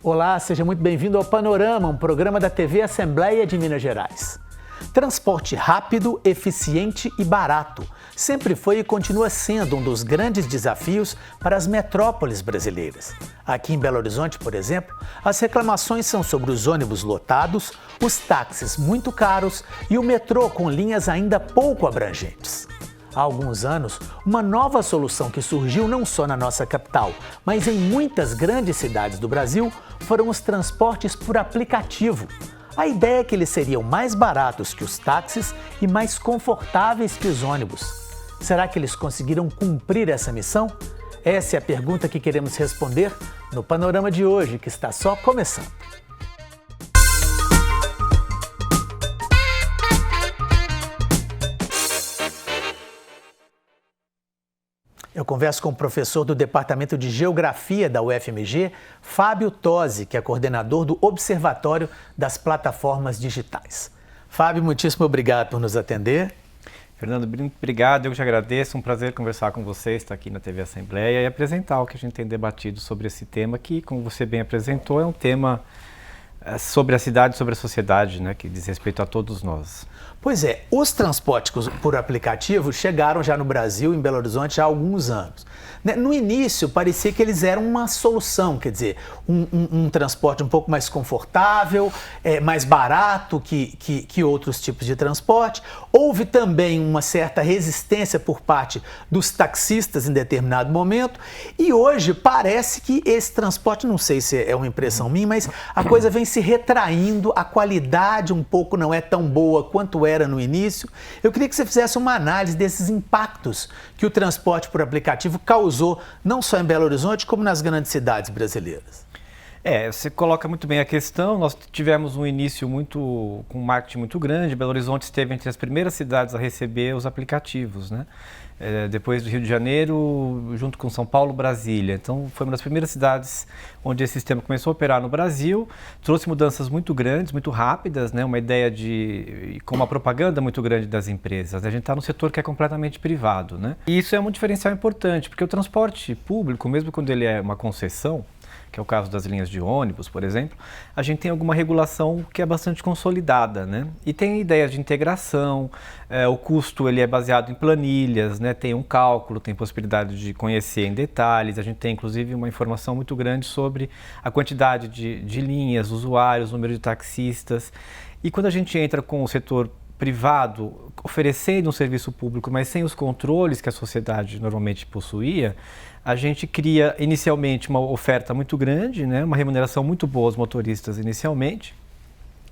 Olá, seja muito bem-vindo ao Panorama, um programa da TV Assembleia de Minas Gerais. Transporte rápido, eficiente e barato sempre foi e continua sendo um dos grandes desafios para as metrópoles brasileiras. Aqui em Belo Horizonte, por exemplo, as reclamações são sobre os ônibus lotados, os táxis muito caros e o metrô com linhas ainda pouco abrangentes. Há alguns anos, uma nova solução que surgiu não só na nossa capital, mas em muitas grandes cidades do Brasil, foram os transportes por aplicativo. A ideia é que eles seriam mais baratos que os táxis e mais confortáveis que os ônibus. Será que eles conseguiram cumprir essa missão? Essa é a pergunta que queremos responder no Panorama de hoje, que está só começando. Eu converso com o professor do Departamento de Geografia da UFMG, Fábio Tosi, que é coordenador do Observatório das Plataformas Digitais. Fábio, muitíssimo obrigado por nos atender. Fernando, obrigado, eu te agradeço, um prazer conversar com você, estar aqui na TV Assembleia e apresentar o que a gente tem debatido sobre esse tema que, como você bem apresentou, é um tema sobre a cidade, sobre a sociedade, né, que diz respeito a todos nós. Pois é, os transportes por aplicativo chegaram já no Brasil, em Belo Horizonte, há alguns anos. No início, parecia que eles eram uma solução, quer dizer, um transporte um pouco mais confortável, mais barato que outros tipos de transporte. Houve também uma certa resistência por parte dos taxistas em determinado momento. E hoje parece que esse transporte, não sei se é uma impressão minha, mas a coisa vem se retraindo, a qualidade um pouco não é tão boa quanto era no início. Eu queria que você fizesse uma análise desses impactos que o transporte por aplicativo causou, não só em Belo Horizonte, como nas grandes cidades brasileiras. Você coloca muito bem a questão. Nós tivemos um início com um marketing muito grande. Belo Horizonte esteve entre as primeiras cidades a receber os aplicativos, né? Depois do Rio de Janeiro, junto com São Paulo, Brasília. Então, foi uma das primeiras cidades onde esse sistema começou a operar no Brasil. Trouxe mudanças muito grandes, muito rápidas, né? Uma ideia com uma propaganda muito grande das empresas. A gente está num setor que é completamente privado, né? E isso é um diferencial importante, porque o transporte público, mesmo quando ele é uma concessão, que é o caso das linhas de ônibus, por exemplo, a gente tem alguma regulação que é bastante consolidada, né? E tem ideias de integração, o custo ele é baseado em planilhas, né? Tem um cálculo, tem possibilidade de conhecer em detalhes, a gente tem inclusive uma informação muito grande sobre a quantidade de linhas, usuários, número de taxistas. E quando a gente entra com o setor privado oferecendo um serviço público, mas sem os controles que a sociedade normalmente possuía, a gente cria inicialmente uma oferta muito grande, né? Uma remuneração muito boa aos motoristas inicialmente,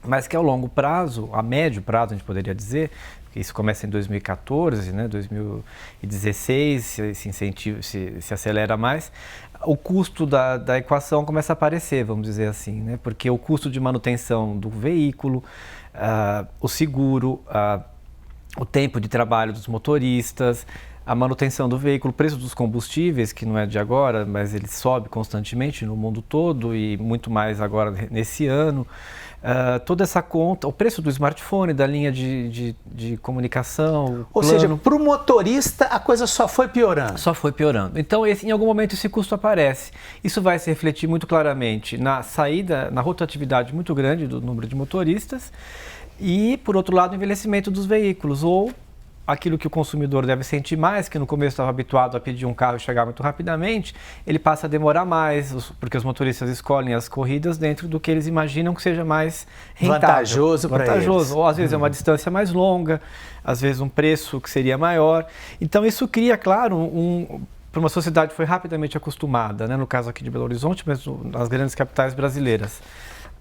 mas que ao longo prazo, a médio prazo a gente poderia dizer, porque isso começa em 2014, né? 2016, esse incentivo se acelera mais, o custo da equação começa a aparecer, vamos dizer assim, né? Porque o custo de manutenção do veículo, o seguro, o tempo de trabalho dos motoristas, a manutenção do veículo, o preço dos combustíveis, que não é de agora, mas ele sobe constantemente no mundo todo e muito mais agora nesse ano. Toda essa conta, o preço do smartphone, da linha de comunicação. Ou seja, para o motorista a coisa só foi piorando. Só foi piorando. Então, em algum momento esse custo aparece. Isso vai se refletir muito claramente na saída, na rotatividade muito grande do número de motoristas e, por outro lado, o envelhecimento dos veículos ou aquilo que o consumidor deve sentir mais, que no começo estava habituado a pedir um carro e chegar muito rapidamente, ele passa a demorar mais, porque os motoristas escolhem as corridas dentro do que eles imaginam que seja mais rentável. Vantajoso para eles. Ou às vezes é uma distância mais longa, às vezes um preço que seria maior. Então isso cria, claro, para uma sociedade que foi rapidamente acostumada, né, no caso aqui de Belo Horizonte, mas nas grandes capitais brasileiras,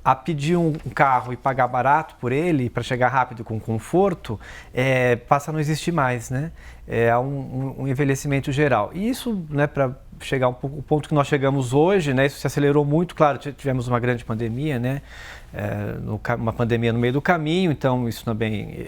a pedir um carro e pagar barato por ele, para chegar rápido com conforto, passa a não existir mais, né? Há um envelhecimento geral. E isso, né, para chegar o ponto que nós chegamos hoje, né, isso se acelerou muito, claro, tivemos uma grande pandemia, né? Uma pandemia no meio do caminho, então isso também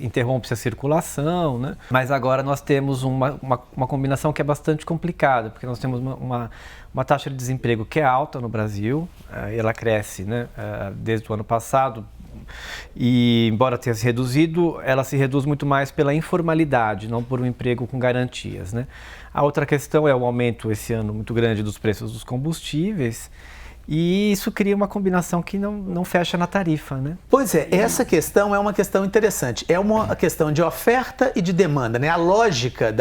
interrompe a circulação, né? Mas agora nós temos uma combinação que é bastante complicada, porque nós temos uma taxa de desemprego que é alta no Brasil, e ela cresce, né, desde o ano passado, e embora tenha se reduzido, ela se reduz muito mais pela informalidade, não por um emprego com garantias, né? A outra questão é o aumento esse ano muito grande dos preços dos combustíveis E isso cria uma combinação que não fecha na tarifa, né? Pois é, essa questão é uma questão interessante. É uma questão de oferta e de demanda, né? A lógica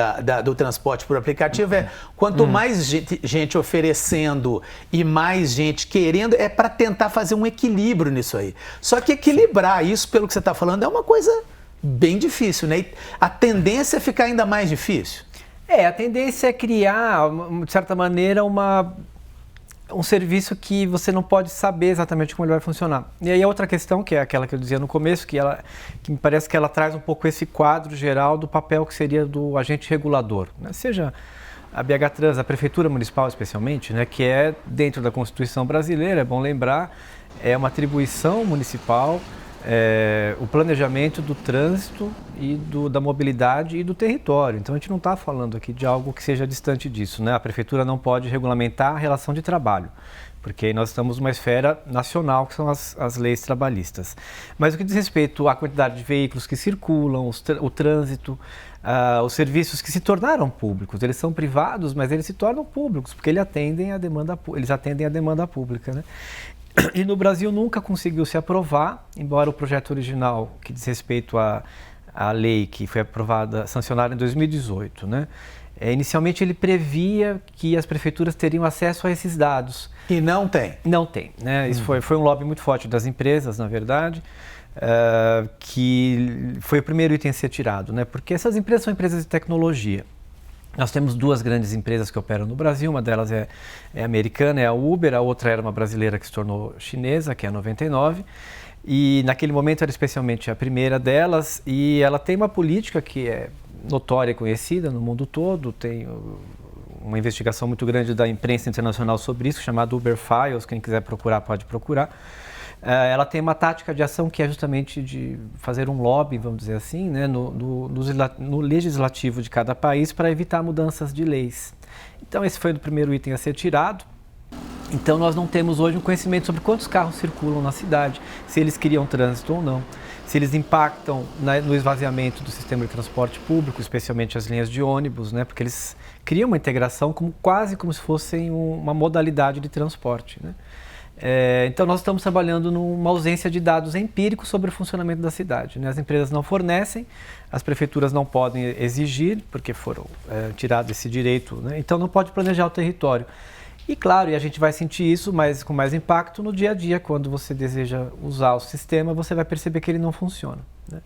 do transporte por aplicativo é quanto mais gente oferecendo e mais gente querendo, é para tentar fazer um equilíbrio nisso aí. Só que equilibrar isso, pelo que você está falando, é uma coisa bem difícil, né? E a tendência é ficar ainda mais difícil. A tendência é criar, de certa maneira, um serviço que você não pode saber exatamente como ele vai funcionar. E aí a outra questão, que é aquela que eu dizia no começo, que me parece que ela traz um pouco esse quadro geral do papel que seria do agente regulador, né? Seja a BH Trans, a Prefeitura Municipal especialmente, né? Que é dentro da Constituição brasileira, é bom lembrar, é uma atribuição municipal, o planejamento do trânsito e da mobilidade e do território. Então a gente não está falando aqui de algo que seja distante disso, né? A prefeitura não pode regulamentar a relação de trabalho, porque aí nós estamos numa esfera nacional, que são as leis trabalhistas. Mas o que diz respeito à quantidade de veículos que circulam, o trânsito, os serviços que se tornaram públicos, eles são privados, mas eles se tornam públicos, porque eles atendem a demanda pública, né? E no Brasil nunca conseguiu se aprovar, embora o projeto original, que diz respeito à lei que foi aprovada, sancionada em 2018, né? Inicialmente ele previa que as prefeituras teriam acesso a esses dados. E não tem? Não tem, né? Isso foi um lobby muito forte das empresas, na verdade, que foi o primeiro item a ser tirado, né? Porque essas empresas são empresas de tecnologia. Nós temos duas grandes empresas que operam no Brasil, uma delas é americana, é a Uber, a outra era uma brasileira que se tornou chinesa, que é a 99, e naquele momento era especialmente a primeira delas, e ela tem uma política que é notória e conhecida no mundo todo, tem uma investigação muito grande da imprensa internacional sobre isso, chamada Uber Files, quem quiser procurar pode procurar. Ela tem uma tática de ação que é justamente de fazer um lobby, vamos dizer assim, né, no legislativo de cada país para evitar mudanças de leis. Então esse foi o primeiro item a ser tirado. Então nós não temos hoje um conhecimento sobre quantos carros circulam na cidade, se eles criam trânsito ou não, se eles impactam no esvaziamento do sistema de transporte público, especialmente as linhas de ônibus, né, porque eles criam uma integração quase como se fossem uma modalidade de transporte, né? Então nós estamos trabalhando numa ausência de dados empíricos sobre o funcionamento da cidade, né? As empresas não fornecem, as prefeituras não podem exigir, porque foram tirados esse direito, né? Então não pode planejar o território. E claro, a gente vai sentir isso com mais impacto no dia a dia, quando você deseja usar o sistema, você vai perceber que ele não funciona, né?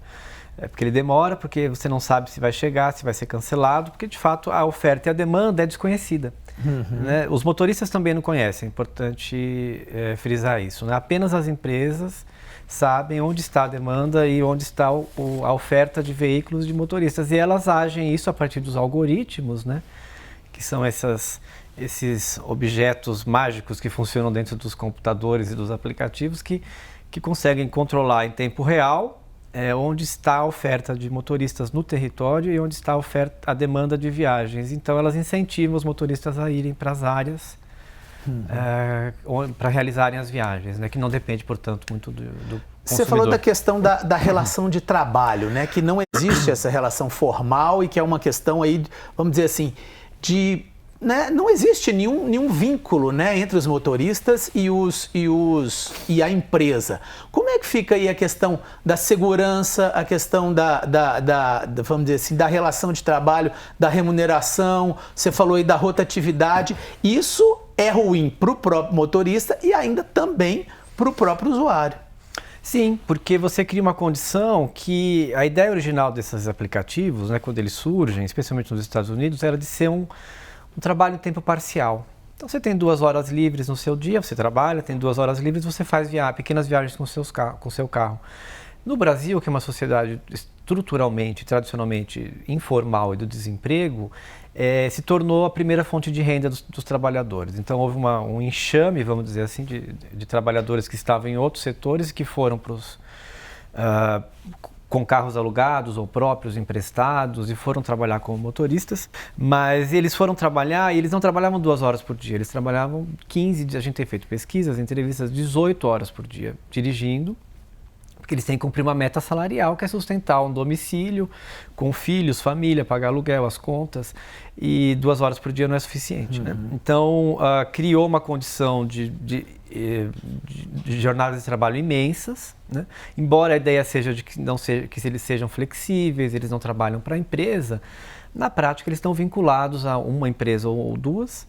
Porque ele demora, porque você não sabe se vai chegar, se vai ser cancelado, porque de fato a oferta e a demanda é desconhecida. Né? Os motoristas também não conhecem, é importante frisar isso, né? Apenas as empresas sabem onde está a demanda e onde está a oferta de veículos de motoristas. E elas agem isso a partir dos algoritmos, né? Que são esses objetos mágicos que funcionam dentro dos computadores e dos aplicativos que conseguem controlar em tempo real onde está a oferta de motoristas no território e onde está a demanda de viagens. Então, elas incentivam os motoristas a irem para as áreas para realizarem as viagens, né? Que não depende, portanto, muito do consumidor. Você falou da questão da relação de trabalho, né? Que não existe essa relação formal e que é uma questão aí, vamos dizer assim, né? Não existe nenhum vínculo, né, entre os motoristas e a empresa. Como é que fica aí a questão da segurança, a questão vamos dizer assim, da relação de trabalho, da remuneração? Você falou aí da rotatividade. Isso é ruim para o próprio motorista e ainda também para o próprio usuário. Sim, porque você cria uma condição que a ideia original desses aplicativos, né, quando eles surgem, especialmente nos Estados Unidos, era de ser um trabalho em tempo parcial. Então você tem 2 horas livres no seu dia, você trabalha, tem 2 horas livres, você faz pequenas viagens com o seu carro. No Brasil, que é uma sociedade estruturalmente, tradicionalmente informal e do desemprego, se tornou a primeira fonte de renda dos trabalhadores. Então houve um enxame, vamos dizer assim, de trabalhadores que estavam em outros setores e que foram com carros alugados ou próprios emprestados e foram trabalhar como motoristas, mas eles foram trabalhar e eles não trabalhavam 2 horas por dia, eles trabalhavam 15, a gente tem feito pesquisas, entrevistas, 18 horas por dia dirigindo, porque eles têm que cumprir uma meta salarial que é sustentar um domicílio, com filhos, família, pagar aluguel, as contas, e 2 horas por dia não é suficiente, né? Então, criou uma condição de jornadas de trabalho imensas, né? Embora a ideia seja de que eles sejam flexíveis, eles não trabalham para a empresa, na prática eles estão vinculados a uma empresa ou 2,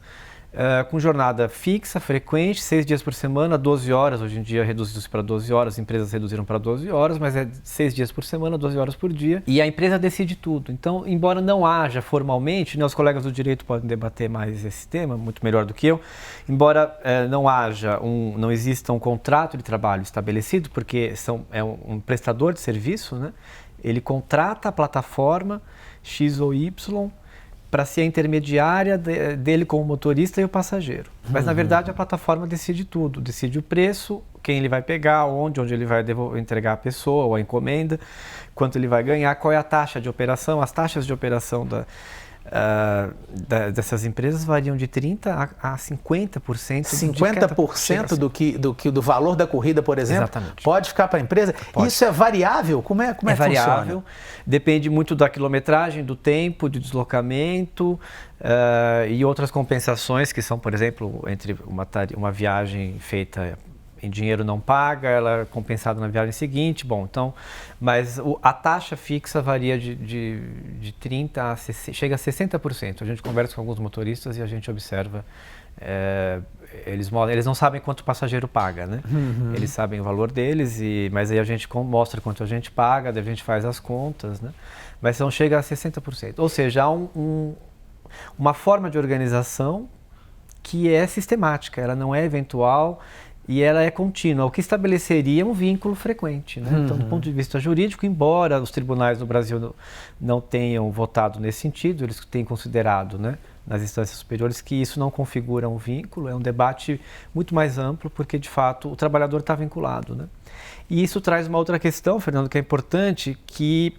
com jornada fixa, frequente, 6 dias por semana, 12 horas, hoje em dia reduziu-se para 12 horas, as empresas reduziram para 12 horas, mas é 6 dias por semana, 12 horas por dia, e a empresa decide tudo. Então, embora não haja formalmente, né, os colegas do direito podem debater mais esse tema, muito melhor do que eu, embora não exista um contrato de trabalho estabelecido, porque é um prestador de serviço, né, ele contrata a plataforma X ou Y, para ser a intermediária dele com o motorista e o passageiro. Mas, na verdade, a plataforma decide tudo. Decide o preço, quem ele vai pegar, onde ele vai entregar a pessoa ou a encomenda, quanto ele vai ganhar, qual é a taxa de operação. As taxas de operação dessas empresas variam de 30% a 50%. 50% do valor da corrida, por exemplo, exatamente, pode ficar para a empresa? Pode. Isso é variável? Como é que variável, funciona? Depende muito da quilometragem, do tempo de deslocamento e outras compensações que são, por exemplo, entre uma viagem feita em dinheiro não paga, ela é compensada na viagem seguinte. Bom, então, mas a taxa fixa varia de 30% a 60%, chega a 60%. A gente conversa com alguns motoristas e a gente observa, eles não sabem quanto o passageiro paga, né? Eles sabem o valor deles, mas aí a gente mostra quanto a gente paga, daí a gente faz as contas, né? Mas então chega a 60%. Ou seja, há uma forma de organização que é sistemática, ela não é eventual, e ela é contínua, o que estabeleceria um vínculo frequente, né? Então, do ponto de vista jurídico, embora os tribunais no Brasil não tenham votado nesse sentido, eles têm considerado, né, nas instâncias superiores, que isso não configura um vínculo, é um debate muito mais amplo, porque, de fato, o trabalhador está vinculado, né? E isso traz uma outra questão, Fernando, que é importante, que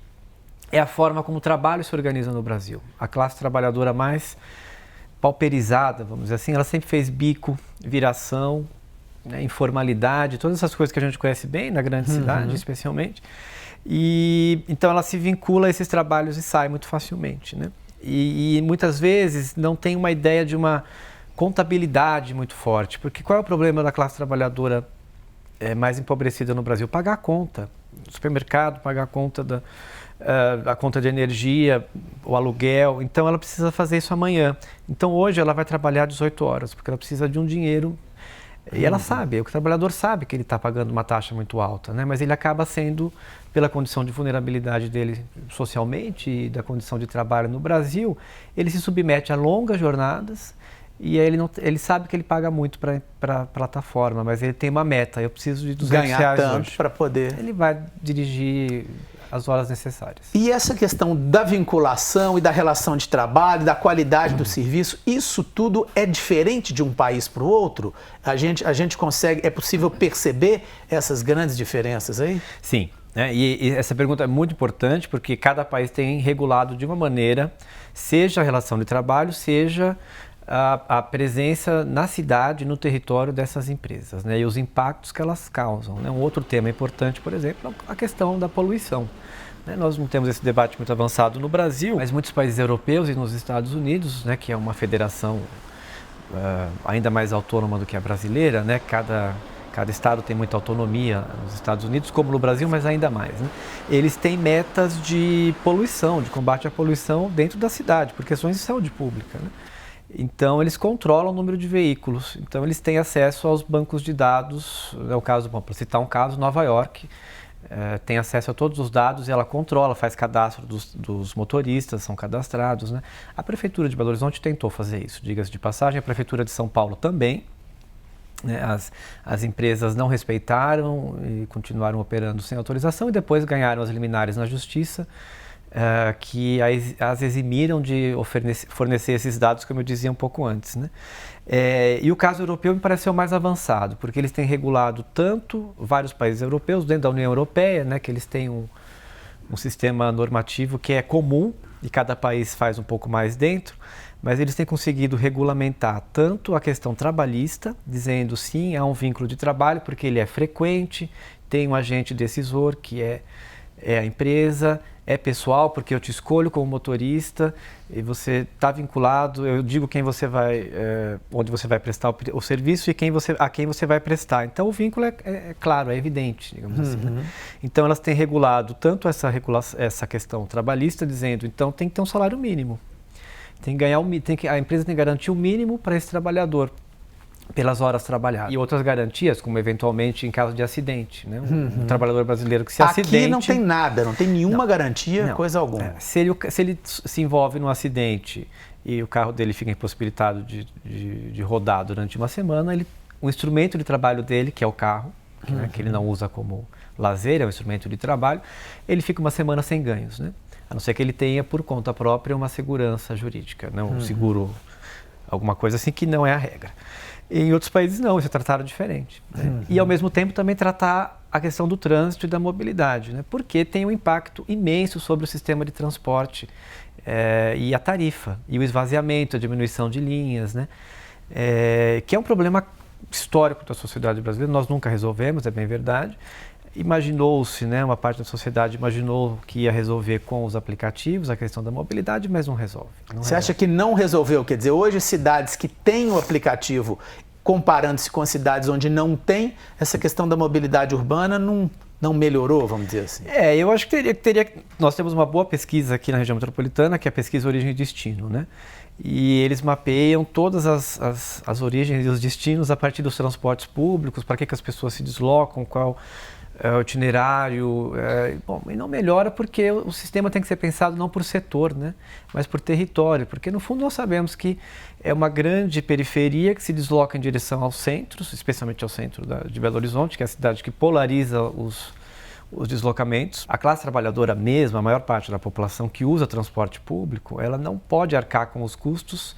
é a forma como o trabalho se organiza no Brasil. A classe trabalhadora mais pauperizada, vamos dizer assim, ela sempre fez bico, viração, né, informalidade, todas essas coisas que a gente conhece bem na grande cidade, especialmente. E então ela se vincula a esses trabalhos e sai muito facilmente, né? E muitas vezes não tem uma ideia de uma contabilidade muito forte, porque qual é o problema da classe trabalhadora mais empobrecida no Brasil? Pagar a conta, no supermercado, pagar a conta a conta de energia, o aluguel. Então ela precisa fazer isso amanhã. Então hoje ela vai trabalhar 18 horas, porque ela precisa de um dinheiro. E ela sabe, o trabalhador sabe que ele está pagando uma taxa muito alta, né? Mas ele acaba sendo, pela condição de vulnerabilidade dele socialmente e da condição de trabalho no Brasil, ele se submete a longas jornadas e aí ele sabe que ele paga muito para a plataforma, mas ele tem uma meta, eu preciso de R$200 ganhar tanto hoje. Para poder... Ele vai dirigir as horas necessárias. E essa questão da vinculação e da relação de trabalho, da qualidade do serviço, isso tudo é diferente de um país para o outro? A gente consegue, é possível perceber essas grandes diferenças aí? Sim, né? E essa pergunta é muito importante porque cada país tem regulado de uma maneira, seja a relação de trabalho, seja a presença na cidade, no território dessas empresas, né? E os impactos que elas causam, né? Um outro tema importante, por exemplo, é a questão da poluição, né? Nós não temos esse debate muito avançado no Brasil, mas muitos países europeus e nos Estados Unidos, né, que é uma federação ainda mais autônoma do que a brasileira, né? Cada estado tem muita autonomia nos Estados Unidos, como no Brasil, mas ainda mais, né? Eles têm metas de poluição, de combate à poluição dentro da cidade, por questões de saúde pública, né? Então, eles controlam o número de veículos. Então, eles têm acesso aos bancos de dados. É o caso, para citar um caso, Nova York tem acesso a todos os dados e ela controla, faz cadastro dos motoristas, são cadastrados, né? A Prefeitura de Belo Horizonte tentou fazer isso, diga-se de passagem. A Prefeitura de São Paulo também, né? As empresas não respeitaram e continuaram operando sem autorização e depois ganharam as liminares na Justiça, que as eximiram de fornecer esses dados, como eu dizia um pouco antes, né? E o caso europeu me pareceu mais avançado, porque eles têm regulado tanto vários países europeus, dentro da União Europeia, né, que eles têm um sistema normativo que é comum e cada país faz um pouco mais dentro, mas eles têm conseguido regulamentar tanto a questão trabalhista, dizendo sim, há um vínculo de trabalho, porque ele é frequente, tem um agente decisor, que é a empresa, é pessoal, porque eu te escolho como motorista e você está vinculado, eu digo quem você vai, onde você vai prestar o serviço e a quem você vai prestar. Então o vínculo é claro, é evidente, digamos assim. Né? Então elas têm regulado tanto essa questão trabalhista, dizendo, então tem que ter um salário mínimo. A empresa tem que garantir o mínimo para esse trabalhador, pelas horas trabalhadas. E outras garantias, como eventualmente em caso de acidente, né? Um trabalhador brasileiro que se acidente... Aqui não tem nada, não tem nenhuma garantia, coisa alguma. Se ele se envolve num acidente e o carro dele fica impossibilitado de rodar durante uma semana, o instrumento de trabalho dele, que é o carro, que ele não usa como lazer, é um instrumento de trabalho, ele fica uma semana sem ganhos, né? A não ser que ele tenha por conta própria uma segurança jurídica, né? Um seguro, alguma coisa assim, que não é a regra. Em outros países não, isso é tratado diferente. Né? E ao mesmo tempo também tratar a questão do trânsito e da mobilidade, né? Porque tem um impacto imenso sobre o sistema de transporte e a tarifa, e o esvaziamento, a diminuição de linhas, né? Que é um problema histórico da sociedade brasileira, nós nunca resolvemos, é bem verdade. Imaginou-se, né, uma parte da sociedade imaginou que ia resolver com os aplicativos a questão da mobilidade, mas não resolve. Você acha que não resolveu? Quer dizer, hoje cidades que têm o aplicativo, comparando-se com as cidades onde não tem, essa questão da mobilidade urbana não melhorou, vamos dizer assim? Eu acho que teria... Nós temos uma boa pesquisa aqui na região metropolitana, que é a pesquisa Origem e Destino, né? E eles mapeiam todas as origens e os destinos a partir dos transportes públicos, para que as pessoas se deslocam, qual... o itinerário, e não melhora porque o sistema tem que ser pensado não por setor, né, mas por território, porque no fundo nós sabemos que é uma grande periferia que se desloca em direção aos centros, especialmente ao centro de Belo Horizonte, que é a cidade que polariza os deslocamentos. A classe trabalhadora mesmo, a maior parte da população que usa transporte público, ela não pode arcar com os custos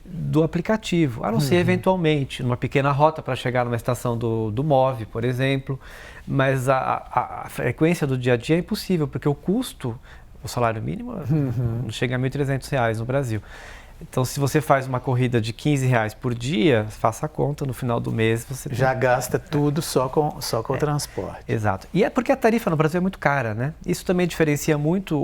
do aplicativo, a não ser eventualmente numa pequena rota para chegar numa estação do MOVE, por exemplo, mas a frequência do dia a dia é impossível, porque o salário mínimo não chega a R$ 1.300 no Brasil. Então, se você faz uma corrida de R$15 por dia, faça a conta, no final do mês você... Já gasta tudo só com o transporte. Exato. E é porque a tarifa no Brasil é muito cara, né? Isso também diferencia muito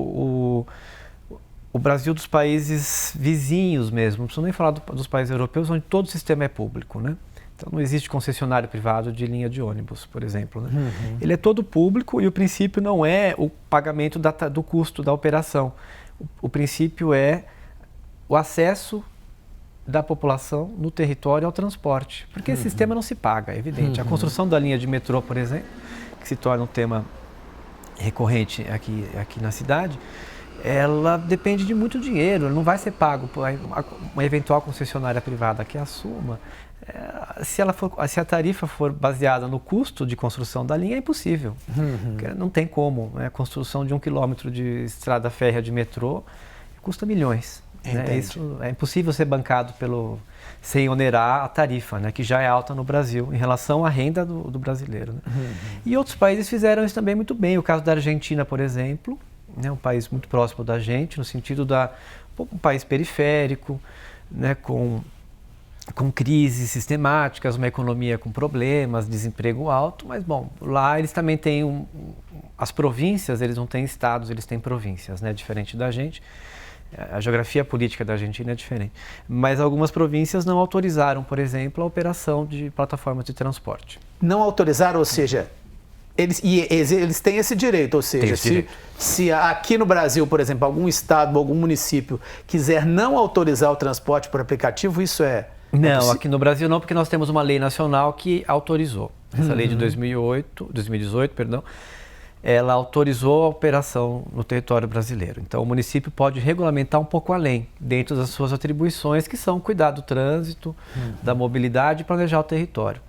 o Brasil dos países vizinhos mesmo, não preciso nem falar dos países europeus, onde todo o sistema é público, né? Então não existe concessionário privado de linha de ônibus, por exemplo, né? Ele é todo público e o princípio não é o pagamento do custo da operação. O princípio é o acesso da população no território ao transporte, porque esse sistema não se paga, é evidente. A construção da linha de metrô, por exemplo, que se torna um tema recorrente aqui na cidade, ela depende de muito dinheiro, não vai ser pago por uma eventual concessionária privada que assuma. Se a tarifa for baseada no custo de construção da linha, é impossível. Não tem como. A construção de 1 quilômetro de estrada férrea de metrô custa milhões. Né? Isso é impossível ser bancado sem onerar a tarifa, né? Que já é alta no Brasil em relação à renda do brasileiro. Né? E outros países fizeram isso também muito bem. O caso da Argentina, por exemplo, né, um país muito próximo da gente, no sentido um país periférico, né, com crises sistemáticas, uma economia com problemas, desemprego alto, mas, bom, lá eles também têm as províncias, eles não têm estados, eles têm províncias, né, diferente da gente. A geografia política da Argentina é diferente. Mas algumas províncias não autorizaram, por exemplo, a operação de plataformas de transporte. Não autorizaram, ou seja... Eles têm esse direito, ou seja, se aqui no Brasil, por exemplo, algum estado ou algum município quiser não autorizar o transporte por aplicativo, isso é... Não, aqui no Brasil não, porque nós temos uma lei nacional que autorizou. Essa lei de 2018, ela autorizou a operação no território brasileiro. Então, o município pode regulamentar um pouco além, dentro das suas atribuições, que são cuidar do trânsito, da mobilidade e planejar o território.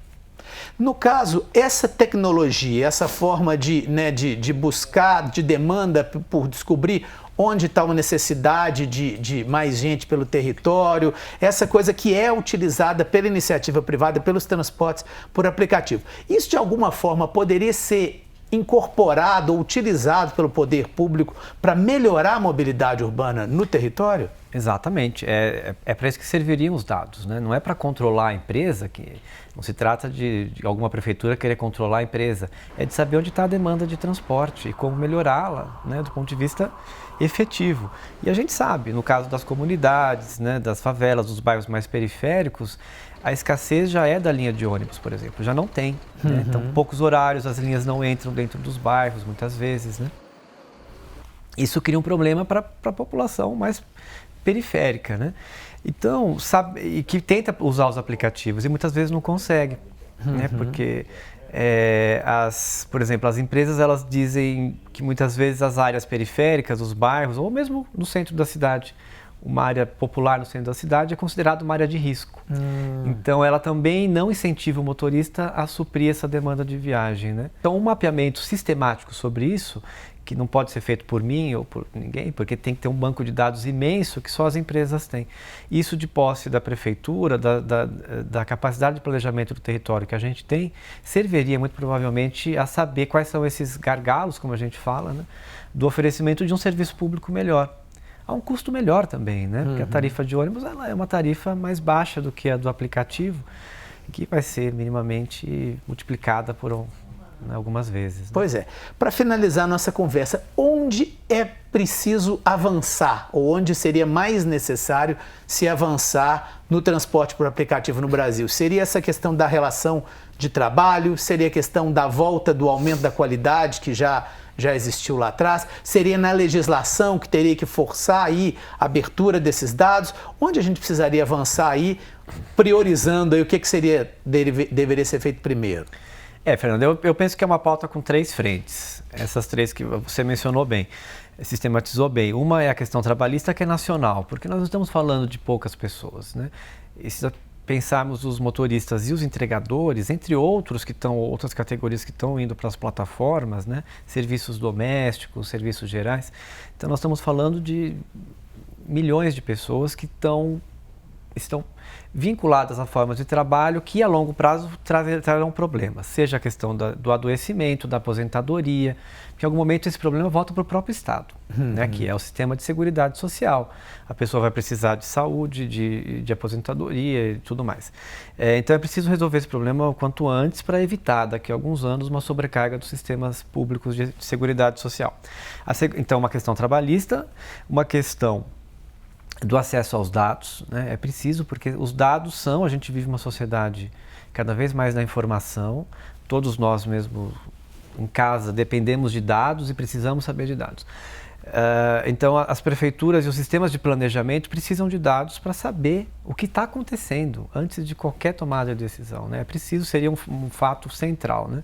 No caso, essa tecnologia, essa forma de buscar, de demanda por descobrir onde está uma necessidade de mais gente pelo território, essa coisa que é utilizada pela iniciativa privada, pelos transportes por aplicativo. Isso, de alguma forma, poderia ser incorporado ou utilizado pelo poder público para melhorar a mobilidade urbana no território? Exatamente, é para isso que serviriam os dados, né? Não é para controlar a empresa, que não se trata de alguma prefeitura querer controlar a empresa, é de saber onde está a demanda de transporte e como melhorá-la, né, do ponto de vista efetivo. E a gente sabe, no caso das comunidades, né, das favelas, dos bairros mais periféricos, a escassez já é da linha de ônibus, por exemplo, já não tem, né? Então, poucos horários, as linhas não entram dentro dos bairros, muitas vezes, né? Isso cria um problema para a população mais periférica, né? Então, sabe, e que tenta usar os aplicativos e muitas vezes não consegue, né? Porque, por exemplo, as empresas, elas dizem que muitas vezes as áreas periféricas, os bairros, ou mesmo no centro da cidade, uma área popular no centro da cidade é considerada uma área de risco. Então, ela também não incentiva o motorista a suprir essa demanda de viagem, né? Então, um mapeamento sistemático sobre isso, que não pode ser feito por mim ou por ninguém, porque tem que ter um banco de dados imenso que só as empresas têm. Isso de posse da prefeitura, da capacidade de planejamento do território que a gente tem, serviria muito provavelmente a saber quais são esses gargalos, como a gente fala, né, do oferecimento de um serviço público melhor. Há um custo melhor também, né? Porque a tarifa de ônibus, ela é uma tarifa mais baixa do que a do aplicativo, que vai ser minimamente multiplicada por algumas vezes, né? Pois é. Para finalizar a nossa conversa, onde é preciso avançar ou onde seria mais necessário se avançar no transporte por aplicativo no Brasil? Seria essa questão da relação de trabalho? Seria a questão da volta do aumento da qualidade que já existiu lá atrás? Seria na legislação que teria que forçar aí a abertura desses dados? Onde a gente precisaria avançar aí, priorizando aí o que deveria ser feito primeiro? Fernando, eu penso que é uma pauta com 3 frentes. Essas 3 que você mencionou bem, sistematizou bem. Uma é a questão trabalhista, que é nacional, porque nós não estamos falando de poucas pessoas, né? E se pensarmos os motoristas e os entregadores, entre outras categorias que estão indo para as plataformas, né? Serviços domésticos, serviços gerais. Então, nós estamos falando de milhões de pessoas que estão vinculadas a formas de trabalho que a longo prazo trarão problemas, seja a questão do adoecimento, da aposentadoria, que em algum momento esse problema volta para o próprio Estado, né, que é o sistema de seguridade social. A pessoa vai precisar de saúde, de aposentadoria e tudo mais. Então é preciso resolver esse problema o quanto antes para evitar daqui a alguns anos uma sobrecarga dos sistemas públicos de seguridade social. Então uma questão trabalhista, uma questão do acesso aos dados, né? É preciso, porque os dados a gente vive uma sociedade cada vez mais da informação, todos nós mesmo em casa dependemos de dados e precisamos saber de dados. Então as prefeituras e os sistemas de planejamento precisam de dados para saber o que está acontecendo antes de qualquer tomada de decisão, né? Seria um fato central, né?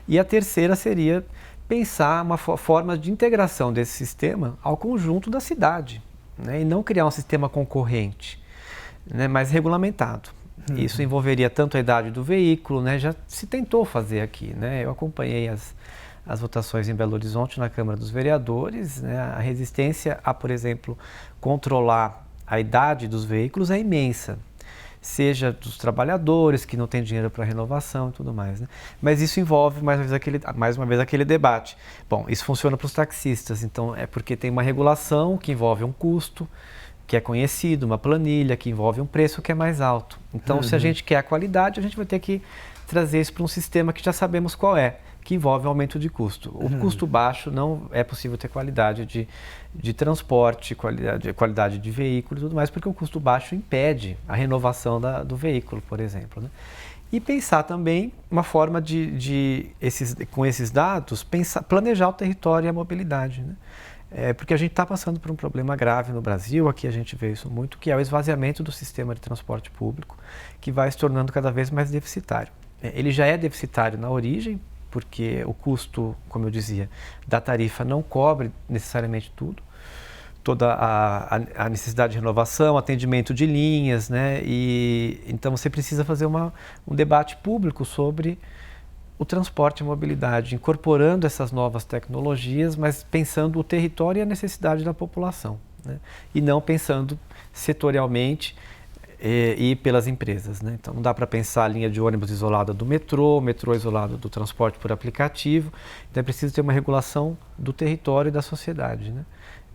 E a terceira seria pensar uma forma de integração desse sistema ao conjunto da cidade, né, e não criar um sistema concorrente, né, mas regulamentado. Isso envolveria tanto a idade do veículo, né, já se tentou fazer aqui, né, eu acompanhei as votações em Belo Horizonte na Câmara dos Vereadores, né, a resistência a, por exemplo, controlar a idade dos veículos é imensa, seja dos trabalhadores que não têm dinheiro para renovação e tudo mais, né? Mas isso envolve mais uma vez aquele debate. Bom, isso funciona para os taxistas, então é porque tem uma regulação que envolve um custo que é conhecido, uma planilha que envolve um preço que é mais alto. Então, se a gente quer a qualidade, a gente vai ter que trazer isso para um sistema que já sabemos qual é, que envolve aumento de custo. O custo baixo não é possível ter qualidade de transporte, qualidade de veículo e tudo mais, porque o custo baixo impede a renovação do veículo, por exemplo, né? E pensar também uma forma com esses dados, planejar o território e a mobilidade, né? Porque a gente está passando por um problema grave no Brasil, aqui a gente vê isso muito, que é o esvaziamento do sistema de transporte público, que vai se tornando cada vez mais deficitário. Ele já é deficitário na origem, porque o custo, como eu dizia, da tarifa não cobre necessariamente tudo, toda a necessidade de renovação, atendimento de linhas, né? E então você precisa fazer um debate público sobre o transporte e a mobilidade, incorporando essas novas tecnologias, mas pensando o território e a necessidade da população, né? E não pensando setorialmente e pelas empresas, né? Então não dá para pensar a linha de ônibus isolada do metrô isolado do transporte por aplicativo. Então é preciso ter uma regulação do território e da sociedade, né?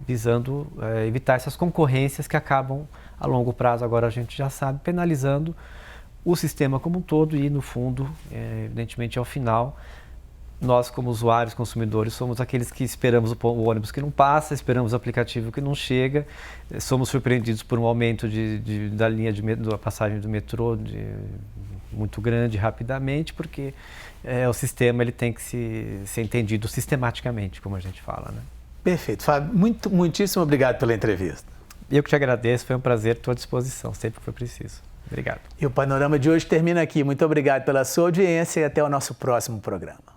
visando evitar essas concorrências que acabam, a longo prazo, agora a gente já sabe, penalizando o sistema como um todo e, no fundo, evidentemente, ao final, nós, como usuários, consumidores, somos aqueles que esperamos o ônibus que não passa, esperamos o aplicativo que não chega, somos surpreendidos por um aumento da linha da passagem do metrô muito grande, rapidamente, porque o sistema ele tem que ser entendido sistematicamente, como a gente fala, né? Perfeito. Fábio, muitíssimo obrigado pela entrevista. Eu que te agradeço, foi um prazer, estou à disposição, sempre que for preciso. Obrigado. E o Panorama de hoje termina aqui. Muito obrigado pela sua audiência e até o nosso próximo programa.